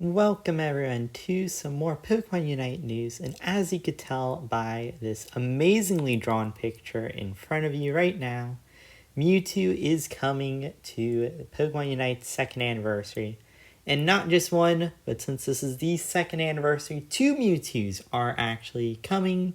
Welcome everyone to some more Pokemon Unite news, and as you could tell by this amazingly drawn picture in front of you right now, Mewtwo is coming to Pokemon Unite's second anniversary. And not just one, but since this is the second anniversary, two Mewtwo's are actually coming.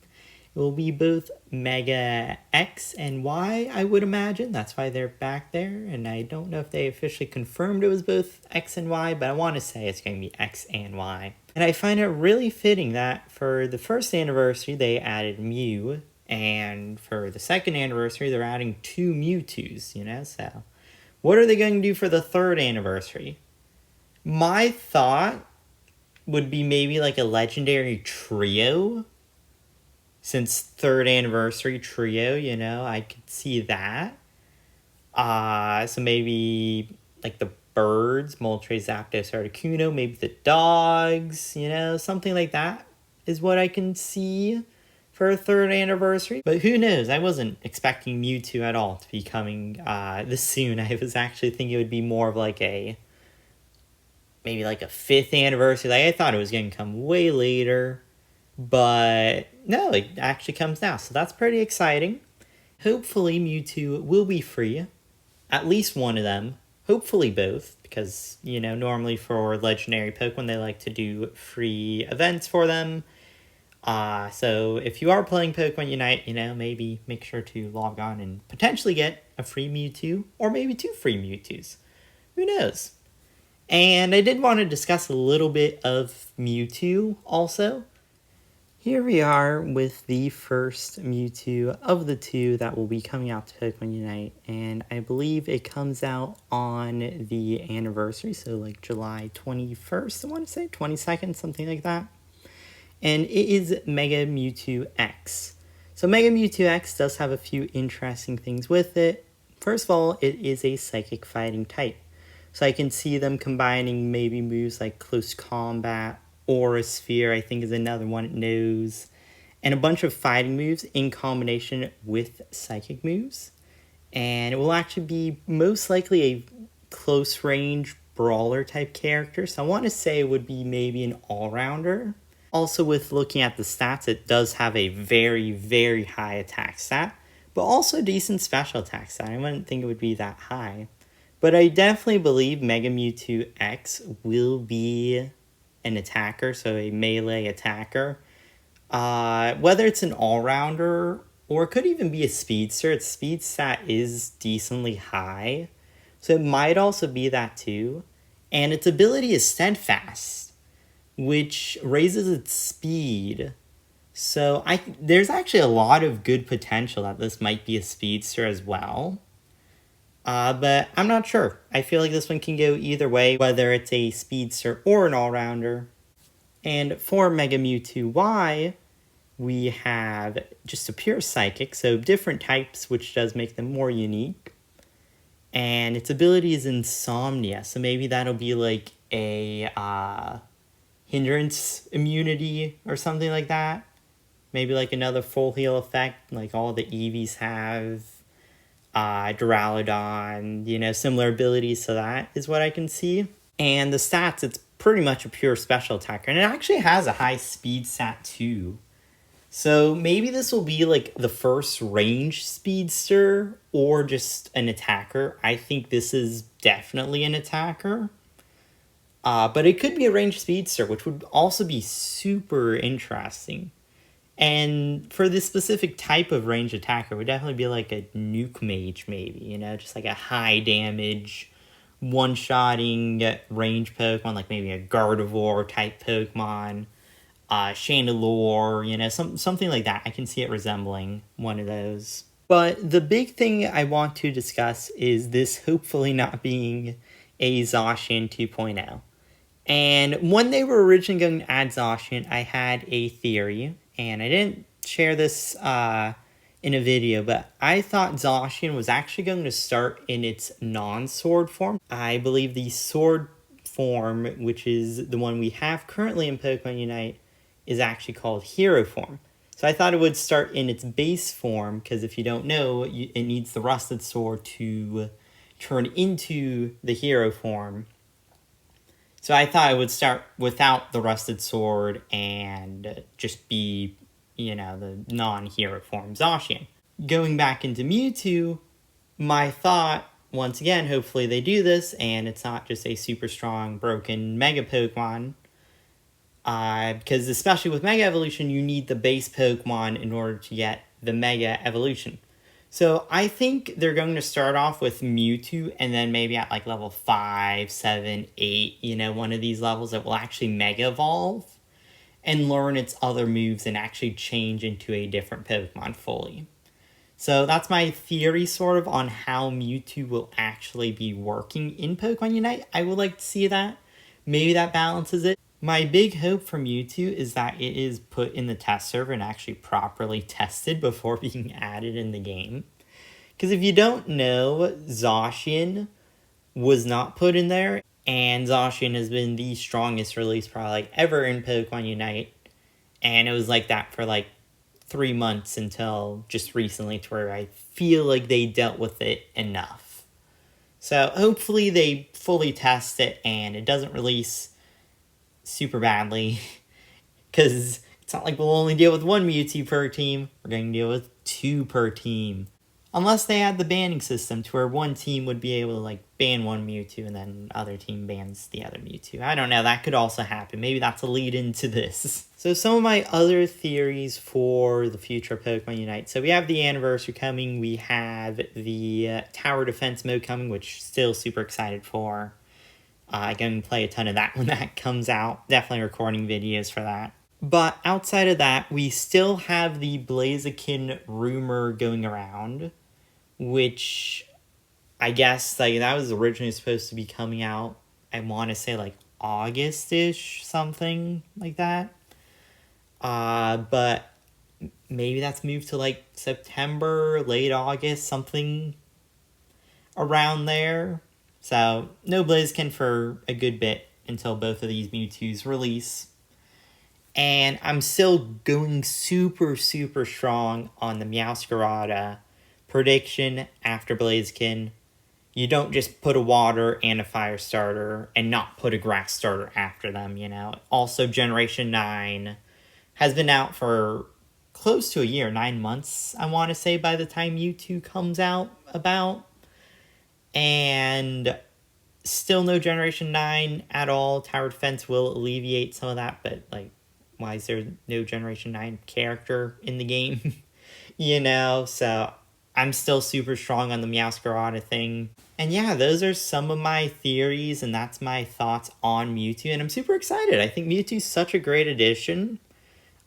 It will be both Mega X and Y, I would imagine. That's why they're back there. And I don't know if they officially confirmed it was both X and Y, but I want to say it's going to be X and Y. And I find it really fitting that for the first anniversary, they added Mew. And for the second anniversary, they're adding two Mewtwo's, So what are they going to do for the third anniversary? My thought would be maybe like a legendary trio. Since third anniversary trio, I could see that. So maybe like the birds, Moltres, Zapdos, Articuno, maybe the dogs, something like that is what I can see for a third anniversary. But who knows? I wasn't expecting Mewtwo at all to be coming this soon. I was actually thinking it would be more of maybe like a fifth anniversary. Like I thought it was going to come way later. But no, it actually comes now, so that's pretty exciting. Hopefully Mewtwo will be free, at least one of them, hopefully both, because, normally for legendary Pokemon, they like to do free events for them. So if you are playing Pokemon Unite, maybe make sure to log on and potentially get a free Mewtwo, or maybe two free Mewtwo's. Who knows? And I did want to discuss a little bit of Mewtwo also. Here we are with the first Mewtwo of the two that will be coming out to Pokemon Unite, and I believe it comes out on the anniversary, so like July 21st, I want to say, 22nd, something like that. And it is Mega Mewtwo X. So Mega Mewtwo X does have a few interesting things with it. First of all, it is a Psychic Fighting type. So I can see them combining maybe moves like Close Combat, Aura Sphere, I think is another one it knows, and a bunch of fighting moves in combination with psychic moves. And it will actually be most likely a close range brawler type character, so I want to say it would be maybe an all-rounder. Also, with looking at the stats, it does have a very, very high attack stat, but also decent special attack stat. I wouldn't think it would be that high. But I definitely believe Mega Mewtwo X will be an attacker, so a melee attacker. Whether it's an all-rounder or it could even be a speedster, its speed stat is decently high, so it might also be that too. And its ability is Steadfast, which raises its speed. So there's actually a lot of good potential that this might be a speedster as well. But I'm not sure. I feel like this one can go either way, whether it's a speedster or an all-rounder. And for Mega Mewtwo Y, we have just a pure psychic, so different types, which does make them more unique. And its ability is Insomnia, so maybe that'll be like a hindrance immunity or something like that. Maybe like another full heal effect, like all the Eevees have. Duraludon, similar abilities, so that is what I can see. And the stats, it's pretty much a pure special attacker, and it actually has a high speed stat too. So maybe this will be like the first range speedster or just an attacker. I think this is definitely an attacker. But it could be a range speedster, which would also be super interesting. And for this specific type of range attacker, it would definitely be like a Nuke Mage, maybe, just like a high damage, one-shotting range Pokemon, like maybe a Gardevoir type Pokemon, Chandelure, something like that. I can see it resembling one of those. But the big thing I want to discuss is this hopefully not being a Zacian 2.0. And when they were originally going to add Zacian, I had a theory, and I didn't share this in a video, but I thought Zacian was actually going to start in its non-sword form. I believe the sword form, which is the one we have currently in Pokemon Unite, is actually called Hero form. So I thought it would start in its base form, because if you don't know, it needs the Rusted Sword to turn into the Hero form. So I thought I would start without the Rusted Sword and just be, the non-hero form Zacian. Going back into Mewtwo, my thought, once again, hopefully they do this and it's not just a super strong, broken Mega Pokemon. Because especially with Mega Evolution, you need the base Pokemon in order to get the Mega Evolution. So I think they're going to start off with Mewtwo and then maybe at like level 5, 7, 8, one of these levels it will actually Mega Evolve and learn its other moves and actually change into a different Pokemon fully. So that's my theory sort of on how Mewtwo will actually be working in Pokemon Unite. I would like to see that. Maybe that balances it. My big hope for Mewtwo is that it is put in the test server and actually properly tested before being added in the game. Because if you don't know, Zacian was not put in there, and Zacian has been the strongest release probably ever in Pokemon Unite. And it was like that for 3 months until just recently to where I feel like they dealt with it enough. So hopefully they fully test it and it doesn't release super badly, because it's not like we'll only deal with one Mewtwo per team, we're going to deal with 2 per team. Unless they add the banning system to where one team would be able to ban one Mewtwo and then other team bans the other Mewtwo. I don't know, that could also happen. Maybe that's a lead into this. So some of my other theories for the future of Pokemon Unite. So we have the anniversary coming, we have the tower defense mode coming, which still super excited for. I'm going to play a ton of that when that comes out. Definitely recording videos for that. But outside of that, we still have the Blaziken rumor going around, which I guess that was originally supposed to be coming out, I want to say August-ish, something like that. But maybe that's moved to September, late August, something around there. So, no Blaziken for a good bit until both of these Mewtwo's release. And I'm still going super, super strong on the Meowscarada prediction after Blaziken. You don't just put a water and a fire starter and not put a grass starter after them, Also, Generation 9 has been out for close to a year, 9 months, I want to say, by the time Mewtwo comes out about. And still no Generation 9 at all. Tower Defense will alleviate some of that, but why is there no Generation 9 character in the game? So I'm still super strong on the Meowscarada thing. And yeah, those are some of my theories, and that's my thoughts on Mewtwo, and I'm super excited. I think Mewtwo's such a great addition.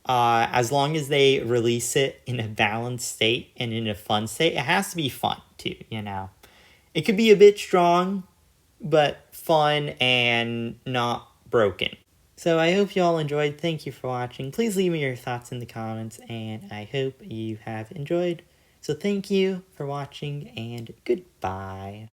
As long as they release it in a balanced state and in a fun state, it has to be fun too, It could be a bit strong, but fun and not broken. So I hope you all enjoyed. Thank you for watching. Please leave me your thoughts in the comments, and I hope you have enjoyed. So thank you for watching, and goodbye.